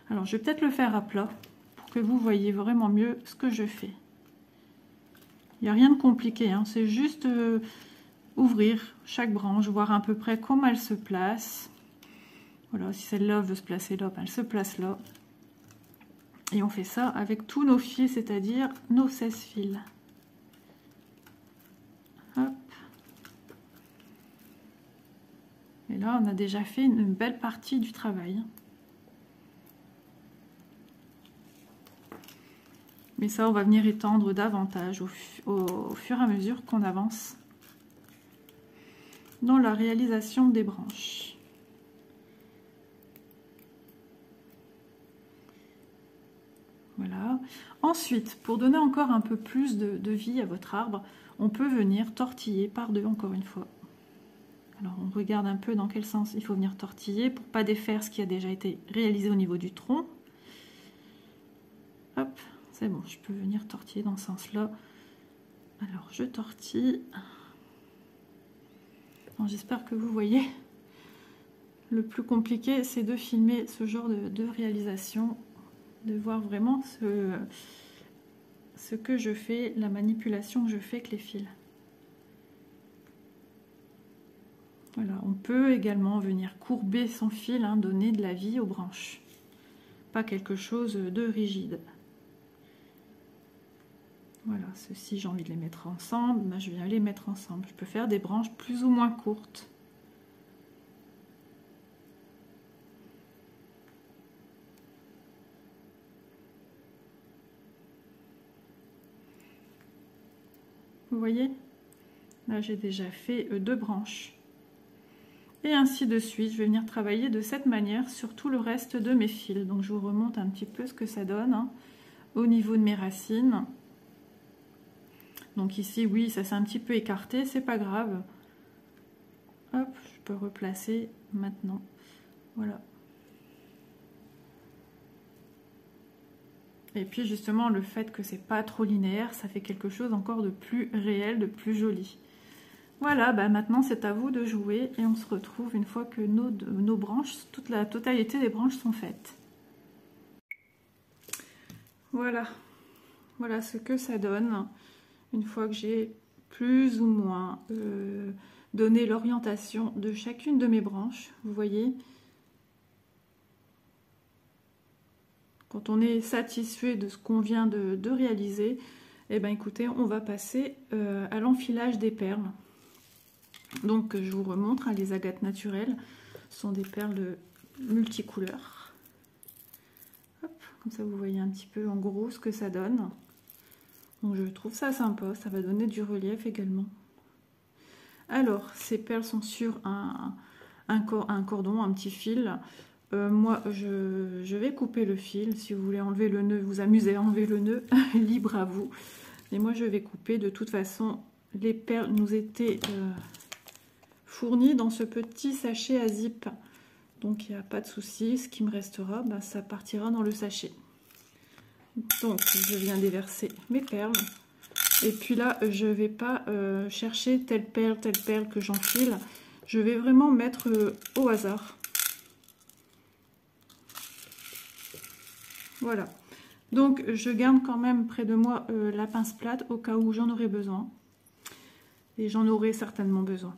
Alors je vais peut-être le faire à plat pour que vous voyez vraiment mieux ce que je fais. Il n'y a rien de compliqué, hein, c'est juste ouvrir chaque branche, voir à peu près comment elle se place. Voilà, si celle-là veut se placer là, elle se place là. Et on fait ça avec tous nos fils, c'est-à-dire nos 16 fils. Hop. Et là, on a déjà fait une belle partie du travail. Mais ça, on va venir étendre davantage au fur et à mesure qu'on avance dans la réalisation des branches. Voilà. Ensuite, pour donner encore un peu plus de vie à votre arbre, on peut venir tortiller par deux encore une fois. Alors on regarde un peu dans quel sens il faut venir tortiller pour ne pas défaire ce qui a déjà été réalisé au niveau du tronc. Hop, c'est bon, je peux venir tortiller dans ce sens-là. Alors je tortille. J'espère que vous voyez. Le plus compliqué, c'est de filmer ce genre de réalisation, de voir vraiment ce que je fais, la manipulation que je fais avec les fils. Voilà, on peut également venir courber son fil, hein, donner de la vie aux branches. Pas quelque chose de rigide. Voilà, ceux-ci, j'ai envie de les mettre ensemble, ben, je viens les mettre ensemble. Je peux faire des branches plus ou moins courtes. Vous voyez? Là, j'ai déjà fait deux branches. Et ainsi de suite, je vais venir travailler de cette manière sur tout le reste de mes fils. Donc je vous remonte un petit peu ce que ça donne hein, au niveau de mes racines. Donc ici, oui, ça s'est un petit peu écarté, c'est pas grave. Hop, je peux replacer maintenant. Voilà. Et puis justement, le fait que c'est pas trop linéaire, ça fait quelque chose encore de plus réel, de plus joli. Voilà, bah maintenant c'est à vous de jouer et on se retrouve une fois que nos branches, toute la totalité des branches sont faites. Voilà, voilà ce que ça donne une fois que j'ai plus ou moins donné l'orientation de chacune de mes branches. Vous voyez, quand on est satisfait de ce qu'on vient de réaliser, eh ben écoutez, on va passer à l'enfilage des perles. Donc je vous remontre, hein, les agates naturelles sont des perles multicouleurs. Hop, comme ça vous voyez un petit peu en gros ce que ça donne. Donc je trouve ça sympa, ça va donner du relief également. Alors ces perles sont sur un cordon, un petit fil. Moi je vais couper le fil. Si vous voulez enlever le nœud, vous amusez à enlever le nœud, libre à vous. Mais moi je vais couper. De toute façon les perles nous étaient fournies dans ce petit sachet à zip. Donc il n'y a pas de souci, ce qui me restera, bah, ça partira dans le sachet. Donc je viens déverser mes perles. Et puis là, je ne vais pas chercher telle perle que j'enfile. Je vais vraiment mettre au hasard. Voilà. Donc je garde quand même près de moi la pince plate au cas où j'en aurai besoin. Et j'en aurai certainement besoin.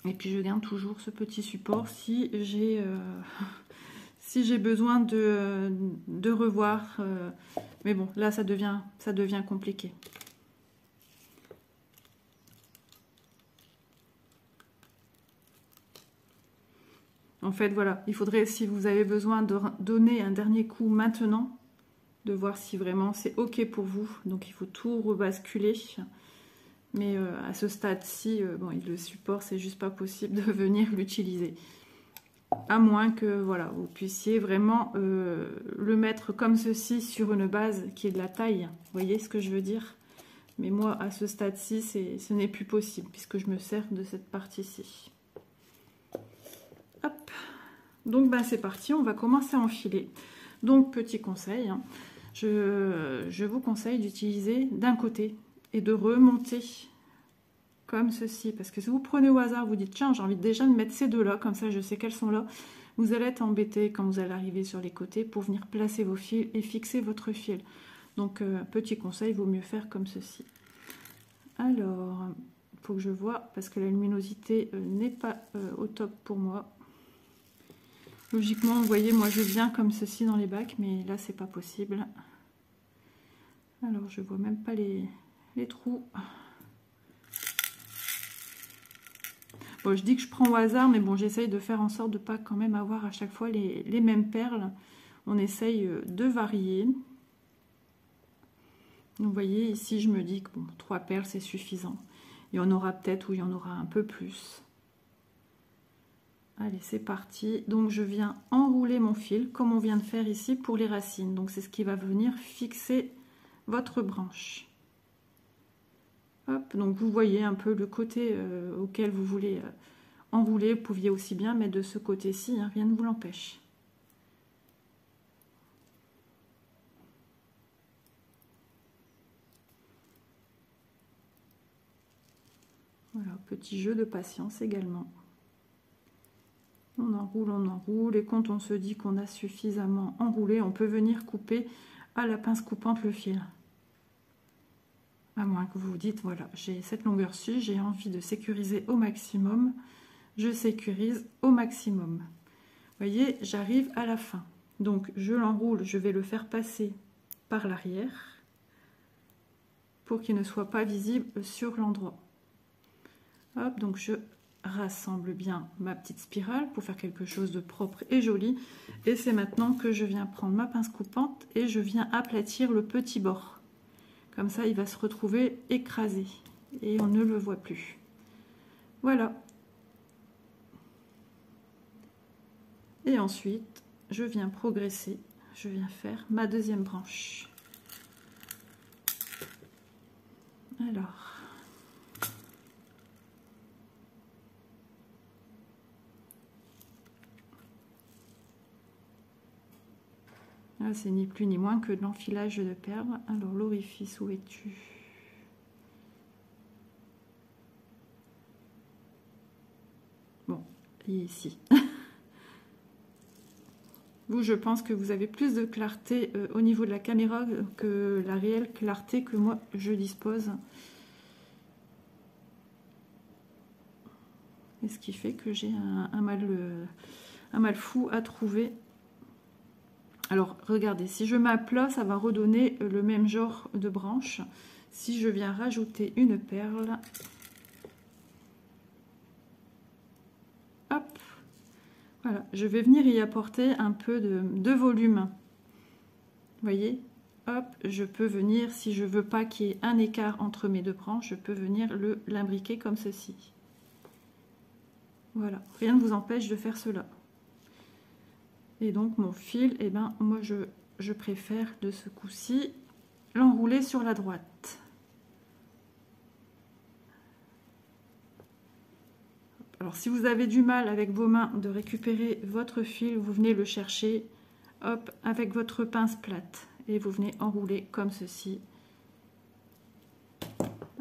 Et puis je garde toujours ce petit support si j'ai si j'ai besoin de revoir. Mais bon, là ça devient compliqué. En fait, voilà, il faudrait, si vous avez besoin de donner un dernier coup maintenant, de voir si vraiment c'est OK pour vous. Donc il faut tout rebasculer. Mais à ce stade-ci, bon, le support, c'est juste pas possible de venir l'utiliser. À moins que voilà, vous puissiez vraiment le mettre comme ceci sur une base qui est de la taille. Vous voyez ce que je veux dire? Mais moi, à ce stade-ci, ce n'est plus possible puisque je me sers de cette partie-ci. Hop. Donc, ben, c'est parti, on va commencer à enfiler. Donc, petit conseil, hein, je vous conseille d'utiliser d'un côté et de remonter comme ceci, parce que si vous prenez au hasard, vous dites tiens, j'ai envie déjà de mettre ces deux là, comme ça je sais qu'elles sont là, vous allez être embêté quand vous allez arriver sur les côtés pour venir placer vos fils et fixer votre fil. Donc petit conseil, il vaut mieux faire comme ceci. Alors il faut que je vois parce que la luminosité n'est pas au top pour moi. Logiquement, vous voyez, moi je viens comme ceci dans les bacs, mais là c'est pas possible. Alors je vois même pas les trous. Bon, je dis que je prends au hasard, mais bon, j'essaye de faire en sorte de ne pas quand même avoir à chaque fois les mêmes perles. On essaye de varier. Donc, vous voyez, ici, je me dis que bon, 3 perles, c'est suffisant. Il y en aura peut-être où il y en aura un peu plus. Allez, c'est parti. Donc, je viens enrouler mon fil, comme on vient de faire ici pour les racines. Donc, c'est ce qui va venir fixer votre branche. Hop, donc vous voyez un peu le côté auquel vous voulez enrouler. Vous pouviez aussi bien mettre de ce côté-ci, hein, rien ne vous l'empêche. Voilà, petit jeu de patience également. On enroule, et quand on se dit qu'on a suffisamment enroulé, on peut venir couper à la pince coupante le fil. À moins que vous vous dites, voilà, j'ai cette longueur-ci, j'ai envie de sécuriser au maximum, je sécurise au maximum. Vous voyez, j'arrive à la fin. Donc, je l'enroule, je vais le faire passer par l'arrière pour qu'il ne soit pas visible sur l'endroit. Hop, donc je rassemble bien ma petite spirale pour faire quelque chose de propre et joli. Et c'est maintenant que je viens prendre ma pince coupante et je viens aplatir le petit bord. Comme ça, il va se retrouver écrasé et on ne le voit plus. Voilà. Et ensuite, je viens progresser. Je viens faire ma deuxième branche. Alors. Là, c'est ni plus ni moins que de l'enfilage de perles. Alors, l'orifice, où es-tu? Bon, il est ici. Vous, je pense que vous avez plus de clarté au niveau de la caméra que la réelle clarté que moi, je dispose. Et ce qui fait que j'ai un mal fou à trouver. Alors, regardez, si je mets à plat, ça va redonner le même genre de branche. Si je viens rajouter une perle, hop, voilà, je vais venir y apporter un peu de volume. Vous voyez, hop, je peux venir, si je veux pas qu'il y ait un écart entre mes deux branches, je peux venir l'imbriquer comme ceci. Voilà, rien ne vous empêche de faire cela. Et donc mon fil, eh ben, moi je préfère de ce coup-ci l'enrouler sur la droite. Alors si vous avez du mal avec vos mains de récupérer votre fil, vous venez le chercher, hop, avec votre pince plate. Et vous venez enrouler comme ceci.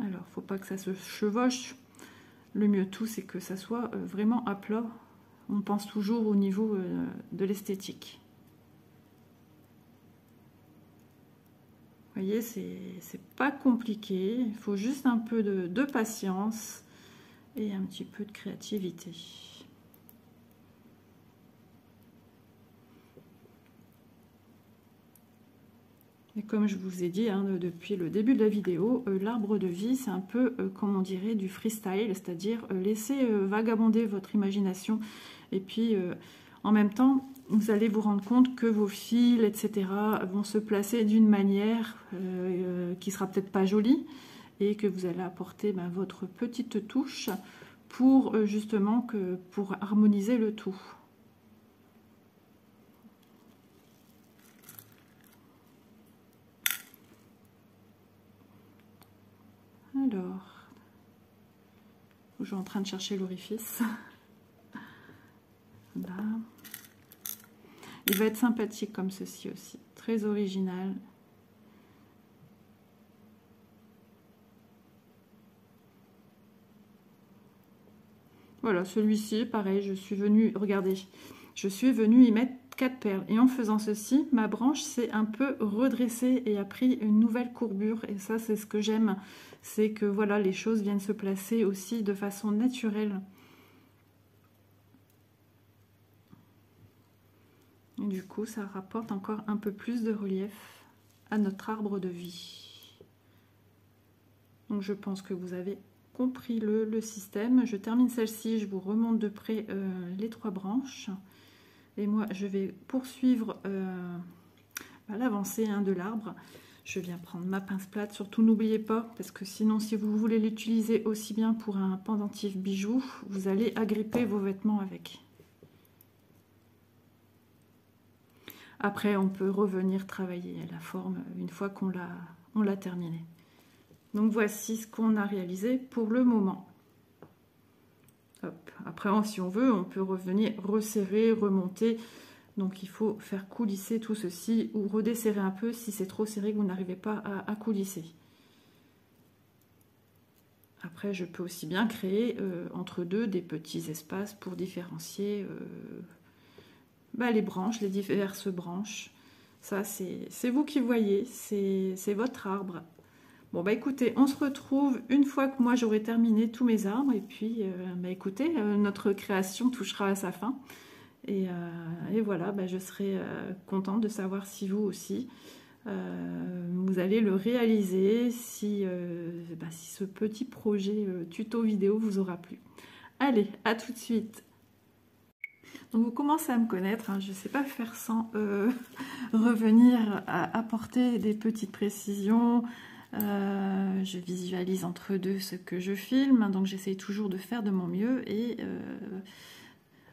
Alors, faut pas que ça se chevauche. Le mieux tout, c'est que ça soit vraiment à plat. On pense toujours au niveau de l'esthétique. Vous voyez, c'est pas compliqué. Il faut juste un peu de patience et un petit peu de créativité. Et comme je vous ai dit depuis le début de la vidéo, l'arbre de vie, c'est un peu, comme on dirait, du freestyle, c'est-à-dire laisser vagabonder votre imagination. Et puis, en même temps, vous allez vous rendre compte que vos fils, etc., vont se placer d'une manière qui sera peut-être pas jolie, et que vous allez apporter votre petite touche pour justement pour harmoniser le tout. Alors, je suis en train de chercher l'orifice. Là. Il va être sympathique comme ceci aussi, très original. Voilà, celui-ci, pareil, je suis venue, regardez, je suis venue y mettre 4 perles. Et en faisant ceci, ma branche s'est un peu redressée et a pris une nouvelle courbure. Et ça, c'est ce que j'aime. C'est que voilà, les choses viennent se placer aussi de façon naturelle. Et du coup, ça rapporte encore un peu plus de relief à notre arbre de vie. Donc je pense que vous avez compris le système. Je termine celle-ci, je vous remonte de près les 3 branches. Et moi, je vais poursuivre l'avancée de l'arbre. Je viens prendre ma pince plate. Surtout, n'oubliez pas, parce que sinon, si vous voulez l'utiliser aussi bien pour un pendentif bijou, vous allez agripper vos vêtements avec. Après, on peut revenir travailler la forme une fois qu'on l'a terminé. Donc, voici ce qu'on a réalisé pour le moment. Hop. Après, si on veut, on peut revenir resserrer, remonter. Donc, il faut faire coulisser tout ceci ou redesserrer un peu si c'est trop serré que vous n'arrivez pas à coulisser. Après, je peux aussi bien créer entre deux des petits espaces pour différencier les branches, les diverses branches. Ça, c'est vous qui voyez, c'est votre arbre. Bon, écoutez, on se retrouve une fois que moi j'aurai terminé tous mes arbres. Et puis, écoutez, notre création touchera à sa fin. Et voilà, je serai contente de savoir si vous aussi, vous allez le réaliser, si ce petit projet tuto vidéo vous aura plu. Allez, à tout de suite. Donc vous commencez à me connaître, je ne sais pas faire sans revenir à apporter des petites précisions. Je visualise entre deux ce que je filme, donc j'essaye toujours de faire de mon mieux. Et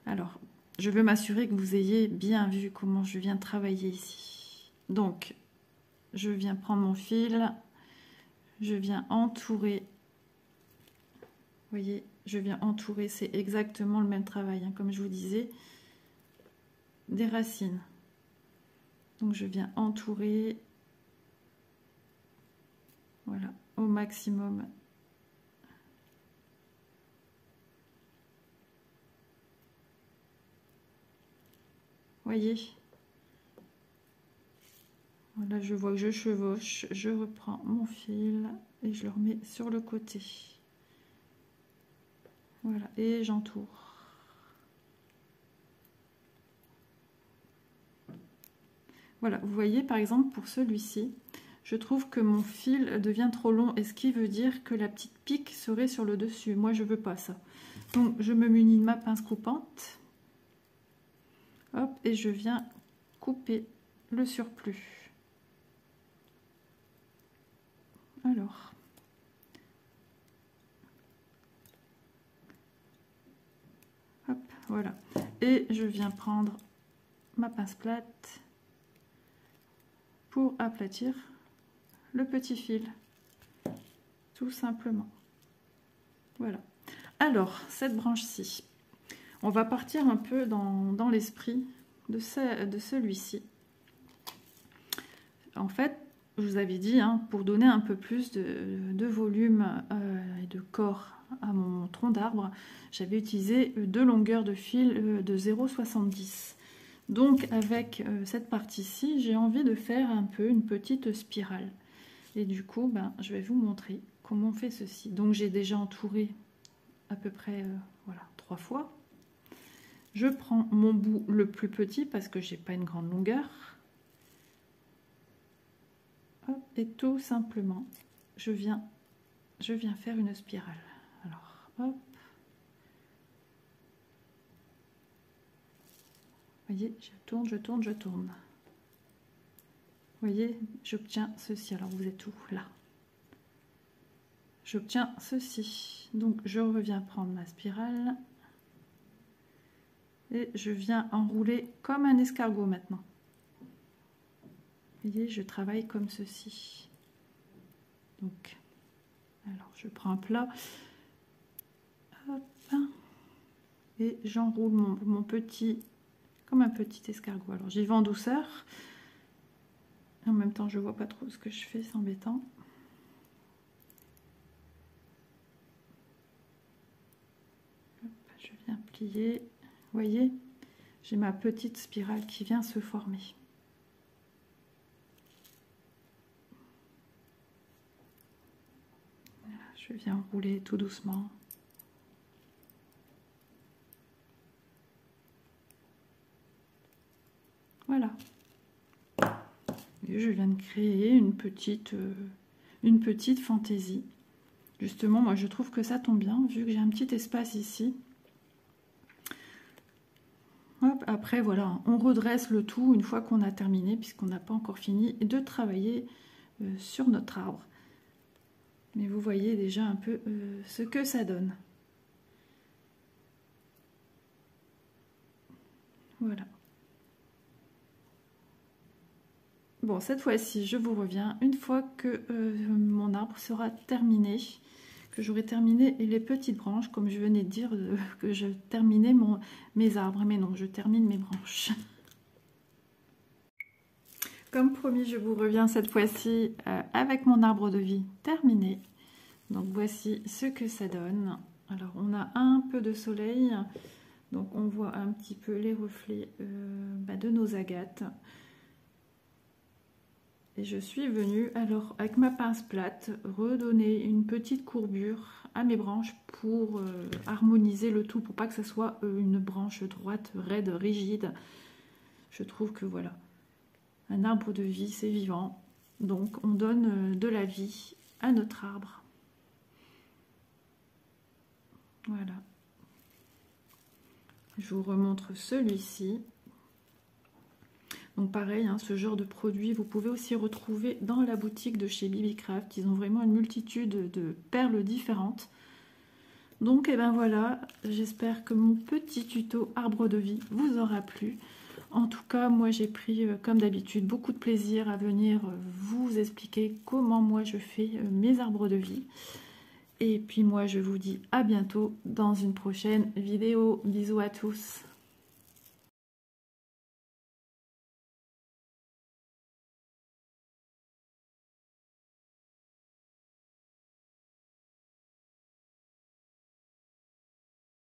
alors, je veux m'assurer que vous ayez bien vu comment je viens travailler ici. Donc, je viens prendre mon fil, je viens entourer. Vous voyez, je viens entourer, c'est exactement le même travail, comme je vous disais, des racines. Donc je viens entourer, voilà, au maximum. Voyez, voilà, je vois que je chevauche, je reprends mon fil et je le remets sur le côté. Voilà, et j'entoure. Voilà, vous voyez par exemple pour celui-ci, je trouve que mon fil devient trop long, et ce qui veut dire que la petite pique serait sur le dessus. Moi je veux pas ça. Donc je me munis de ma pince coupante. Hop, et je viens couper le surplus. Alors. Hop, voilà. Et je viens prendre ma pince plate pour aplatir le petit fil. Tout simplement. Voilà. Alors, cette branche-ci, on va partir un peu dans l'esprit de celui-ci. En fait, je vous avais dit, hein, pour donner un peu plus de volume et de corps à mon tronc d'arbre, j'avais utilisé 2 longueurs de fil de 0,70. Donc avec cette partie-ci, j'ai envie de faire un peu une petite spirale. Et du coup, ben, je vais vous montrer comment on fait ceci. Donc j'ai déjà entouré à peu près voilà, 3 fois. Je prends mon bout le plus petit parce que j'ai pas une grande longueur. Hop, et tout simplement, je viens faire une spirale. Alors, hop. Vous voyez, je tourne, je tourne, je tourne. Vous voyez, j'obtiens ceci. Alors, vous êtes où? Là. J'obtiens ceci. Donc, je reviens prendre ma spirale. Et je viens enrouler comme un escargot maintenant. Vous voyez, je travaille comme ceci. Donc, alors, je prends un plat. Hop. Et j'enroule mon petit, comme un petit escargot. Alors, j'y vais en douceur. En même temps, je vois pas trop ce que je fais, c'est embêtant. Hop, je viens plier. Vous voyez, j'ai ma petite spirale qui vient se former. Voilà, je viens enrouler tout doucement. Voilà. Et je viens de créer une petite fantaisie. Justement, moi je trouve que ça tombe bien, vu que j'ai un petit espace ici. Hop, après, voilà, on redresse le tout une fois qu'on a terminé, puisqu'on n'a pas encore fini de travailler sur notre arbre. Mais vous voyez déjà un peu ce que ça donne. Voilà. Bon, cette fois-ci, je vous reviens une fois que mon arbre sera terminé, que j'aurai terminé les petites branches, comme je venais de dire que je terminais mes arbres. Mais non, je termine mes branches. Comme promis, je vous reviens cette fois-ci avec mon arbre de vie terminé. Donc voici ce que ça donne. Alors on a un peu de soleil, donc on voit un petit peu les reflets de nos agates. Et je suis venue alors avec ma pince plate redonner une petite courbure à mes branches pour harmoniser le tout, pour pas que ce soit une branche droite, raide, rigide. Je trouve que voilà, un arbre de vie c'est vivant, donc on donne de la vie à notre arbre. Voilà. Je vous remontre celui-ci. Donc pareil, hein, ce genre de produit, vous pouvez aussi retrouver dans la boutique de chez Bibicraft. Ils ont vraiment une multitude de perles différentes. Donc et ben voilà, j'espère que mon petit tuto arbre de vie vous aura plu. En tout cas, moi j'ai pris, comme d'habitude, beaucoup de plaisir à venir vous expliquer comment moi je fais mes arbres de vie. Et puis moi je vous dis à bientôt dans une prochaine vidéo. Bisous à tous.